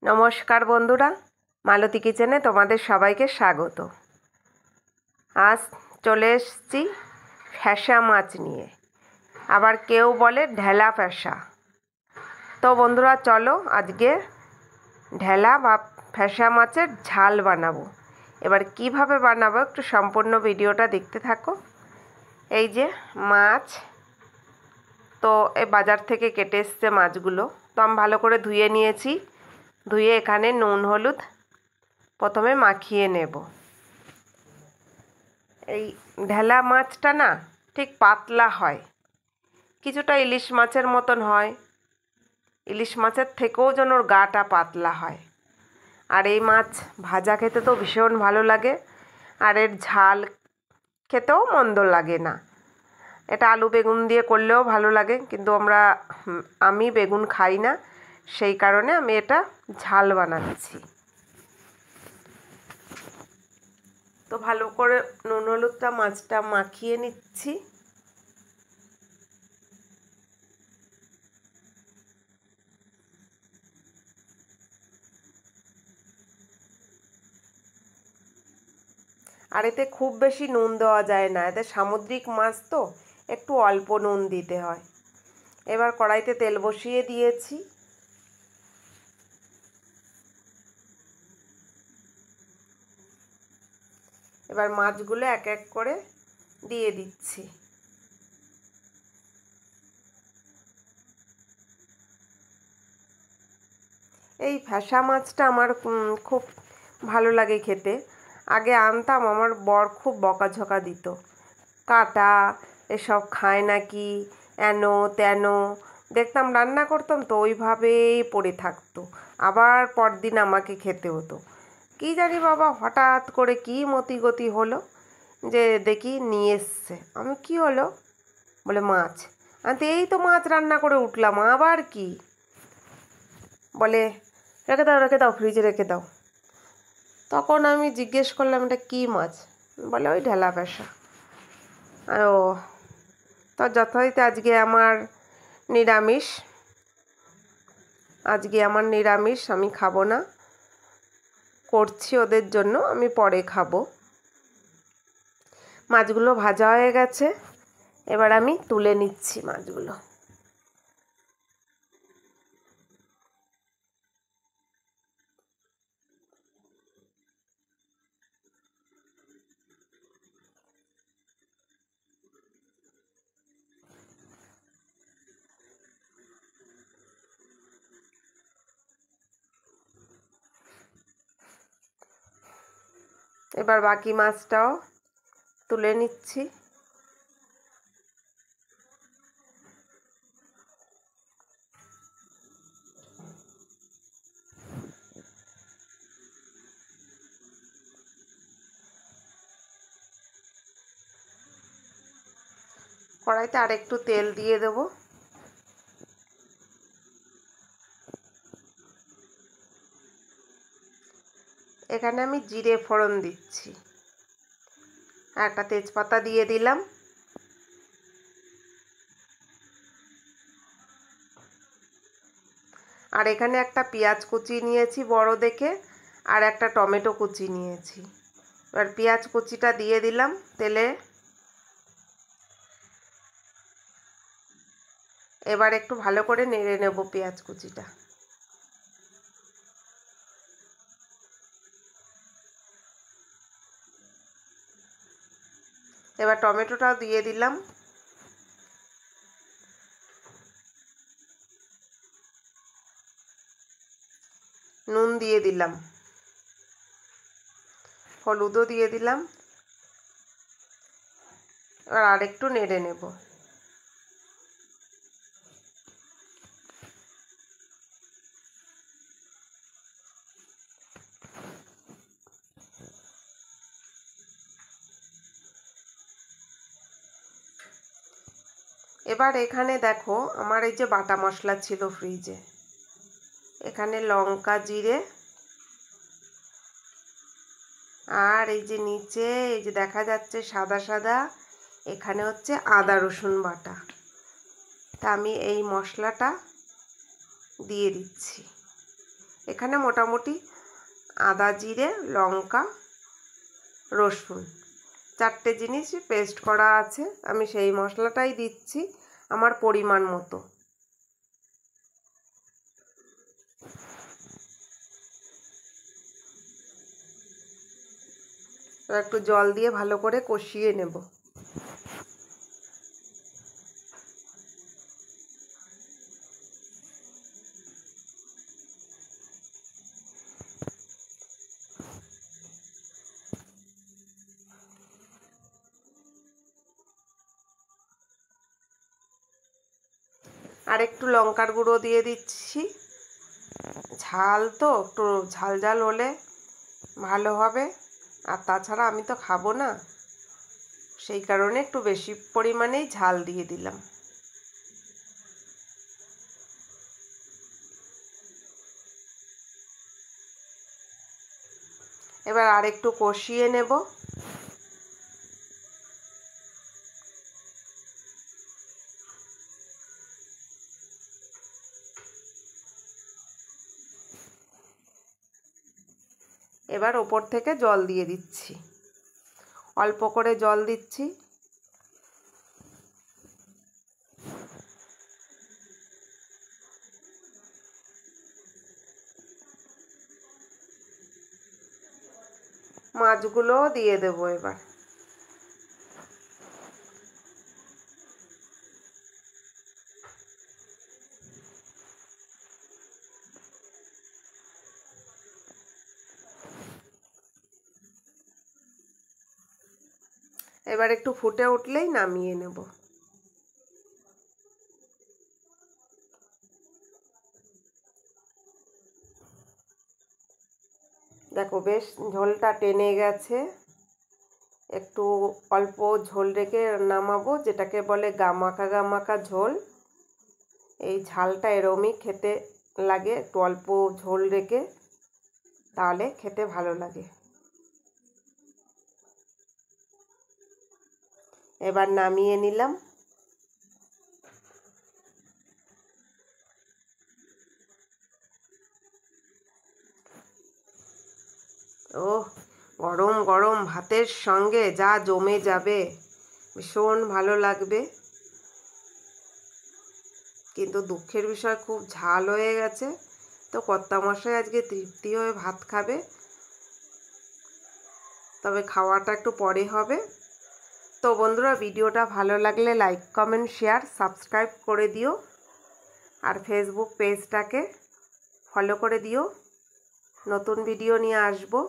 নমস্কার বন্ধুরা, মালতী কিচেনে তোমাদের সবাইকে স্বাগত। আজ চলে এসেছি ফ্যাসা মাছ নিয়ে, আবার কেউ বলে ঢেলা ফ্যাসা। তো বন্ধুরা চলো আজকে ঢেলা বা ফ্যাসা মাছের ঝাল বানাবো। এবার কিভাবে বানাবো একটু সম্পূর্ণ ভিডিওটা দেখতে থাকো। এই যে মাছ, তো এই বাজার থেকে কেটে এসছে মাছগুলো, তো আমি ভালো করে ধুয়ে নিয়েছি। ধুয়ে এখানে নুন হলুদ প্রথমে মাখিয়ে নেব। এই ঢেলা মাছটা না ঠিক পাতলা হয়, কিছুটা ইলিশ মাছের মতন হয়, ইলিশ মাছের থেকেও যেন ওর গাটা পাতলা হয়। আর এই মাছ ভাজা খেতে তো ভীষণ ভালো লাগে, আর এর ঝাল খেতেও মন্দ লাগে না। এটা আলু বেগুন দিয়ে করলেও ভালো লাগে, কিন্তু আমি বেগুন খাই না, সেই কারণে আমি এটা ঝাল বানাচ্ছি। তো ভালো করে নুন হলুদটা মাছটা মাখিয়ে নিচ্ছি। আর এতে খুব বেশি নুন দেওয়া যায় না, এতে সামুদ্রিক মাছ তো একটু অল্প নুন দিতে হয়। এবার কড়াইতে তেল বসিয়ে দিয়েছি। এবার মাছগুলো এক এক করে দিয়ে দিচ্ছি। এই ফ্যাসা মাছটা আমার খুব ভালো লাগে খেতে। আগে আনতাম, আমার বর খুব বকাঝকা দিত, কাটা এসব খায় নাকি, এন তেন। দেখতাম রান্না করতাম তো ওইভাবেই পড়ে থাকতো, আবার পরদিন আমাকে খেতে হতো। কী জানি বাবা হঠাৎ করে কী মতিগতি হলো যে দেখি নিয়ে এসছে। আমি কী হলো বলে মাছ। আমি এই তো মাছ রান্না করে উঠলাম, আবার কি বলে রেখে দাও ফ্রিজে রেখে দাও। তখন আমি জিজ্ঞেস করলাম এটা কী মাছ, বলে ওই ঢেলা ফ্যাসা। ও, তো যথারীতি আজকে আমার নিরামিষ, আমি খাবো না, করছি ওদের জন্য, আমি পরে খাবো। মাছগুলো ভাজা হয়ে গেছে, এবার আমি তুলে নিচ্ছি মাছগুলো। এবার বাকি মাছটাও তুলে নিচ্ছি। কড়াইতে আরেকটু তেল দিয়ে দেব। এখানে আমি জিরে ফোড়ন দিচ্ছি, একটা তেজপাতা দিয়ে দিলাম। আর এখানে একটা পেঁয়াজ কুচি নিয়েছি বড় দেখে, আর একটা টমেটো কুচি নিয়েছি। এবার পেঁয়াজ কুচিটা দিয়ে দিলাম তেলে। এবার একটু ভালো করে নেড়ে নেব পেঁয়াজ কুচিটা। এবার টমেটোটাও দিয়ে দিলাম। নুন দিয়ে দিলাম, হলুদও দিয়ে দিলাম। এবার আরেকটু নেড়ে নেব। এবার এখানে দেখো আমার এই যে বাটা মশলা ছিল ফ্রিজে, এখানে লঙ্কা জিরে, আর এই যে নিচে এই যে দেখা যাচ্ছে সাদা সাদা, এখানে হচ্ছে আদা রসুন বাটা। তা আমি এই মশলাটা দিয়ে দিচ্ছি। এখানে মোটামুটি আদা, জিরে, লঙ্কা, রসুন 4টে জিনিসই পেস্ট করা আছে। আমি সেই মশলাটাই দিচ্ছি আমার পরিমাণ মতো। একটু জল দিয়ে ভালো করে কষিয়ে নেব। আর একটু লঙ্কার গুঁড়ো দিয়ে দিচ্ছি। ঝাল তো একটু ঝাল ঝাল হলে ভালো হবে, আর তাছাড়া আমি তো খাবো না, সেই কারণে একটু বেশি পরিমাণেই ঝাল দিয়ে দিলাম। এবার আর একটু কষিয়ে নেব। এবার ওপর থেকে জল দিয়ে দিচ্ছি, অল্প করে জল দিচ্ছি। মাছগুলোও দিয়ে দেবো এবার। এবার একটু ফুটে উঠলেই নামিয়ে নেব। দেখো বেশ ঝোলটা টেনে গেছে। একটু অল্প ঝোল রেখে নামাবো, যেটাকে বলে গামাখা গামাখা ঝোল। এই ঝালটা এরমই খেতে লাগে, একটু অল্প ঝোল রেখে, তাহলে খেতে ভালো লাগে। এবার নামিয়ে নিলাম। ওহ, গরম গরম ভাতের সঙ্গে যা জমে যাবে, ভীষণ ভালো লাগবে। কিন্তু দুঃখের বিষয় খুব ঝাল হয়ে গেছে, তো কর্তামশাই আজকে তৃপ্তি হয়ে ভাত খাবে, তবে খাওয়াটা একটু পরে হবে। তো বন্ধুরা, ভিডিওটা ভালো লাগলে লাইক, কমেন্ট, শেয়ার, সাবস্ক্রাইব করে দিও। আর ফেসবুক পেজটাকে ফলো করে দিও। নতুন ভিডিও নিয়ে আসবো,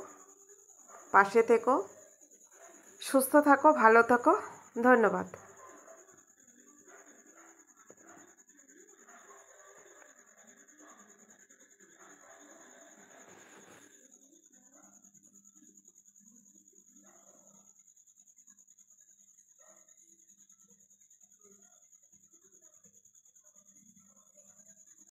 পাশে থেকো। সুস্থ থাকো, ভালো থাকো। ধন্যবাদ।